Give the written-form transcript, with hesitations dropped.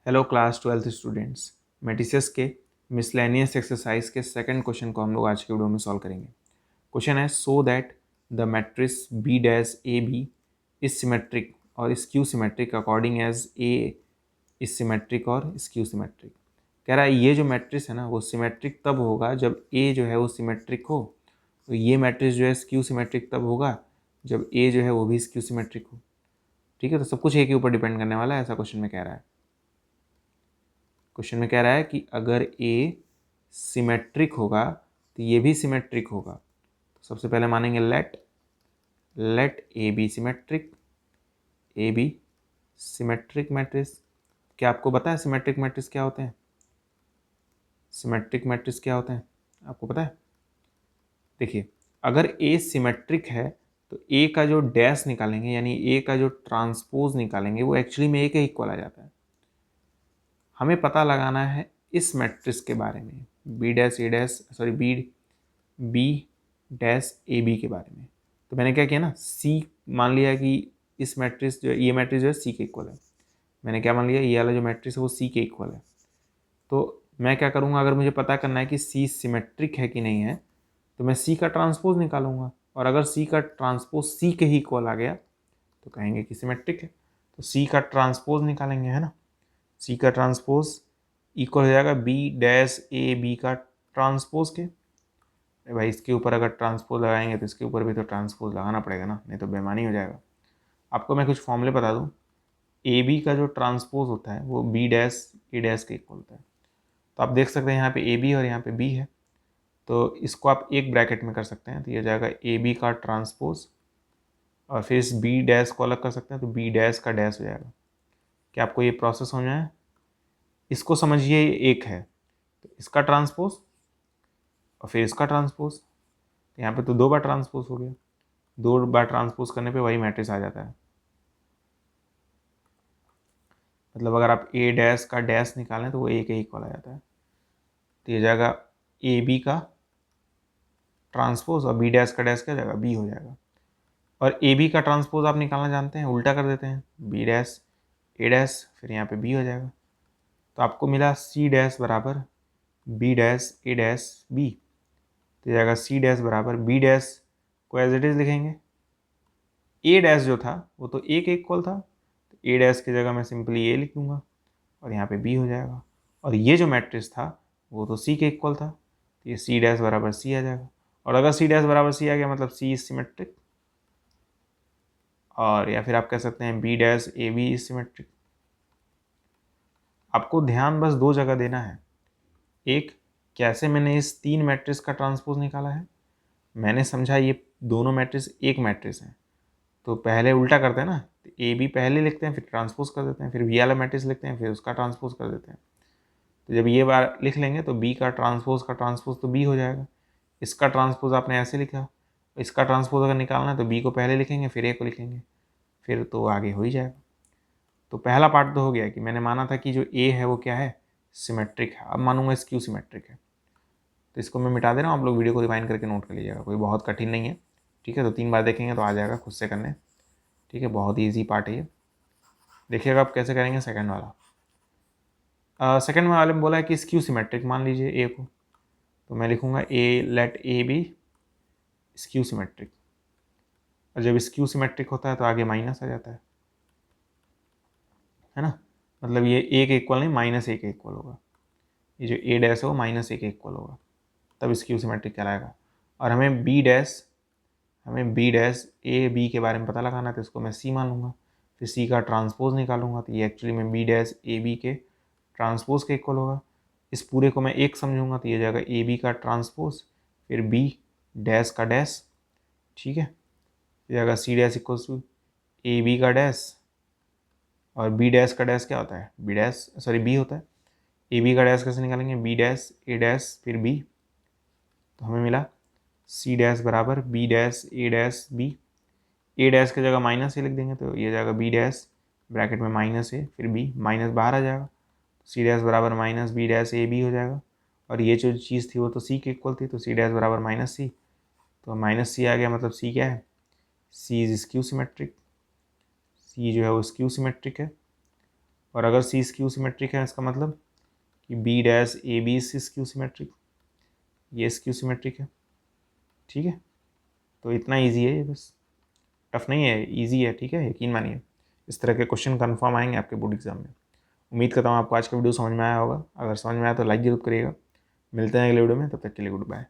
Hello class 12th students, मेटिसियस के miscellaneous exercise के second question को हम लोग आज के वीडियो में सॉल्व करेंगे। क्वेश्चन है so that the matrix B dash A B is symmetric और skew symmetric according as A is symmetric और स्क्यू सिमेट्रिक। कह रहा है ये जो मैट्रिक्स है ना वो सिमेट्रिक तब होगा जब ए जो है वो सिमेट्रिक हो, तो ये मैट्रिक्स जो है स्क्यू सिमेट्रिक तब होगा जब ए जो है वो भी स्क्यू सिमेट्रिक हो। ठीक है, तो सब कुछ ए के ऊपर डिपेंड करने वाला है, ऐसा क्वेश्चन में कह रहा है। क्वेश्चन में कह रहा है कि अगर ए सिमेट्रिक होगा तो ये भी सिमेट्रिक होगा। तो सबसे पहले मानेंगे let A B symmetric, A B symmetric matrix. क्या आपको पता है सिमेट्रिक मैट्रिक्स क्या होते हैं? सिमेट्रिक मैट्रिक्स क्या होते हैं आपको पता है? देखिए, अगर ए सिमेट्रिक है तो ए का जो डैश निकालेंगे यानी ए का जो ट्रांसपोज निकालेंगे वो एक्चुअली में ए के इक्वल आ जाता है। हमें पता लगाना है इस मैट्रिक्स के बारे में, B dash A dash sorry B dash A B के बारे में। तो मैंने क्या किया ना, सी मान लिया कि इस मैट्रिक्स जो ये मैट्रिक्स जो है सी के इक्वल है। मैंने क्या मान लिया, ये वाला जो मैट्रिक्स है वो सी के इक्वल है। तो मैं क्या करूँगा, अगर मुझे पता करना है कि सी सिमेट्रिक है कि नहीं है तो मैं सी का ट्रांसपोज निकालूंगा, और अगर सी का ट्रांसपोज सी के ही इक्वल आ गया तो कहेंगे कि सिमेट्रिक है। तो सी का ट्रांसपोज निकालेंगे, है ना। सी का ट्रांसपोज इक्वल हो जाएगा बी डैश ए बी का ट्रांसपोज के। भाई इसके ऊपर अगर ट्रांसपोज लगाएंगे तो इसके ऊपर भी तो ट्रांसपोज लगाना पड़ेगा ना, नहीं तो बेमानी हो जाएगा। आपको मैं कुछ फॉर्मूले बता दूं, ए बी का जो ट्रांसपोज होता है वो बी डैश ए डैश के इक्वल होता है। तो आप देख सकते हैं यहाँ पे ए बी और यहाँ पे बी है, तो इसको आप एक ब्रैकेट में कर सकते हैं, तो ये हो जाएगा ए बी का ट्रांसपोज, और फिर इस बी डैश को अलग कर सकते हैं तो बी डैश का डैश हो जाएगा। क्या आपको ये प्रोसेस समझ में आया? इसको समझिए एक है तो इसका ट्रांसपोज और फिर इसका ट्रांसपोज, तो यहाँ पे तो 2 बार ट्रांसपोज हो गया। 2 बार ट्रांसपोज करने पे वही मैट्रिक्स आ जाता है। मतलब अगर आप ए डैश का डैश निकालें तो वो ए के इक्वल आ जाता है। तो ये जाएगा ए बी का ट्रांसपोज और बी डैश का डैश क्या जाएगा, बी हो जाएगा। और ए बी का ट्रांसपोज आप निकालना जानते हैं, उल्टा कर देते हैं, बी डैश ए डैश फिर यहाँ पे बी हो जाएगा। तो आपको मिला सी डैश बराबर B dash A dash B. तो जाएगा सी डैश बराबर बी डैश को एज इट इज लिखेंगे, ए डैश जो था वो तो ए के इक्वल था, तो ए डैश की जगह मैं सिंपली ए लिख दूंगा और यहाँ पे बी हो जाएगा। और ये जो मैट्रिक्स था वो तो सी के इक्वल था, तो ये सी डैश बराबर सी आ जाएगा। और अगर सी डैश बराबर सी आ गया मतलब सी इज सिमेट्रिक, और या फिर आप कह सकते हैं B dash A B is symmetric. आपको ध्यान बस 2 जगह देना है। एक, कैसे मैंने इस 3 मैट्रिक्स का ट्रांसपोज निकाला है। मैंने समझा ये दोनों मैट्रिक्स एक मैट्रिक्स है, तो पहले उल्टा करते हैं ना, तो ए बी पहले लिखते हैं फिर ट्रांसपोज कर देते हैं, फिर वी वाला मैट्रिक्स लिखते हैं फिर उसका ट्रांसपोज कर देते हैं। तो जब ये बार लिख लेंगे तो बी का ट्रांसपोज तो बी हो जाएगा। इसका ट्रांसपोज आपने ऐसे लिखा, इसका ट्रांसपोज अगर निकालना है तो बी को पहले लिखेंगे फिर ए को लिखेंगे, फिर तो आगे हो ही जाएगा। तो पहला पार्ट तो हो गया कि मैंने माना था कि जो ए है वो क्या है, सिमेट्रिक है। अब मानूंगा स्क्यू सिमेट्रिक है, तो इसको मैं मिटा दे रहा हूँ, आप लोग वीडियो को रिवाइंड करके नोट कर लीजिएगा, कोई बहुत कठिन नहीं है। ठीक है, तो 3 बार देखेंगे तो आ जाएगा खुद से करने। ठीक है, बहुत ही ईजी पार्ट है ये। देखिएगा आप कैसे करेंगे सेकंड वाला। सेकंड वाले में बोला है कि स्क्यू सिमेट्रिक मान लीजिए ए को, तो मैं लिखूंगा A let A B skew symmetric. और जब स्क्यू सिमेट्रिक होता है तो आगे माइनस आ जाता है ना। मतलब ये ए के इक्वल नहीं माइनस ए के इक्वल होगा, ये जो ए डैश है वो माइनस ए के इक्वल होगा, तब स्क्यू सिमेट्रिक कहलाएगा। और हमें बी डैश ए बी के बारे में पता लगाना है, तो इसको मैं सी मान लूँगा, फिर सी का ट्रांसपोज निकालूंगा, तो ये एक्चुअली में बी डैश ए बी के ट्रांसपोज के इक्वल होगा। इस पूरे को मैं एक समझूंगा तो ये जाएगा ए बी का ट्रांसपोज फिर बी डैश का डैश। ठीक है, ये जाएगा C dash equals to A B का डैश, और बी डैश का डैश क्या होता है, बी होता है। ए बी का डैश कैसे निकालेंगे, बी डैश ए डैश फिर बी, तो हमें मिला सी डैश बराबर B dash A dash B. A dash की जगह माइनस ए लिख देंगे तो ये जाएगा बी डैश ब्रैकेट में माइनस ए फिर बी, माइनस बाहर आ जाएगा, सी डैश बराबर minus B dash A B हो जाएगा। और ये जो चीज़ थी वो तो सी के इक्वल थी, तो सी डैश बराबर माइनस सी, तो माइनस सी आ गया, मतलब सी क्या है, सी इज स्क्यू सिमेट्रिक। सी जो है वो स्क्यू सिमेट्रिक है। और अगर सी स्क्यू सिमेट्रिक है इसका मतलब कि B dash A B skew symmetric, ये स्क्यू सिमेट्रिक है। ठीक है, तो इतना इजी है ये, बस टफ नहीं है, इजी है। ठीक है, यकीन मानिए इस तरह के क्वेश्चन कन्फर्म आएंगे आपके बोर्ड एग्जाम में। उम्मीद करता हूँ आपको आज का वीडियो समझ में आया होगा। अगर समझ में आया तो लाइक जरूर करिएगा। मिलते हैं अगले वीडियो में, तब तक के लिए गुड बाय।